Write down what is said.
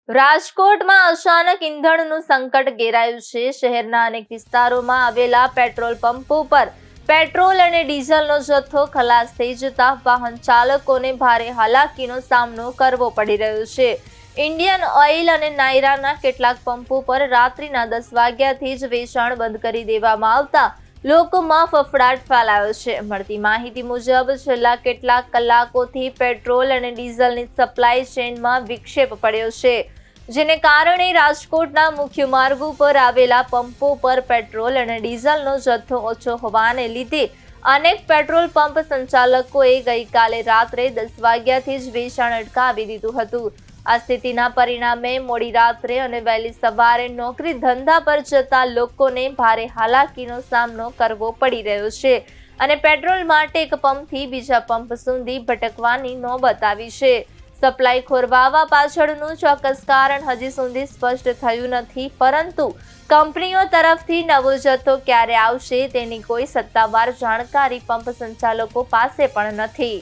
રાજકોટમાં અચાનક ઇંધણનું સંકટ ઘેરાયું છે। શહેરના અનેક વિસ્તારોમાં આવેલા પેટ્રોલ પંપો પર પેટ્રોલ અને ડીઝલનો જથ્થો ખલાસ થઈ જતા વાહન ચાલકોને ભારે હાલાકીનો સામનો કરવો પડી રહ્યો છે। ઇન્ડિયન ઓઇલ અને નાયરાના કેટલાક પંપો પર રાત્રિના 10 વાગ્યાથી જ વેચાણ બંધ કરી દેવામાં આવતા લોકોમાં ફફડાટ ફેલાયો છે। મળતી માહિતી મુજબ છેલ્લા કેટલાક કલાકોથી પેટ્રોલ અને ડીઝલની સપ્લાય ચેઇનમાં વિક્ષેપ પડ્યો છે, જેને કારણે રાજકોટના મુખ્ય માર્ગો પર આવેલા પંપો પર પેટ્રોલ અને ડીઝલનો જથ્થો ઓછો હોવાને લીધે અનેક પેટ્રોલ પંપ સંચાલકોએ ગઈકાલે રાત્રે 10 વાગ્યાથી જ વેચાણ અટકાવી દીધું હતું। આ સ્થિતિના પરિણામે મોડી રાત્રે અને વહેલી સવારે નોકરી ધંધા પર જતા લોકોને ભારે હાલાકીનો સામનો કરવો પડી રહ્યો છે અને પેટ્રોલ માટે એક પંપથી બીજા પંપ સુધી ભટકવાની નોબત આવી છે। સપ્લાય ખોરવાવા પાછળનું ચોક્કસ કારણ હજી સુધી સ્પષ્ટ થયું નથી, પરંતુ કંપનીઓ તરફથી નવો જથ્થો ક્યારે આવશે તેની કોઈ સત્તાવાર જાણકારી પંપ સંચાલકો પાસે પણ નથી।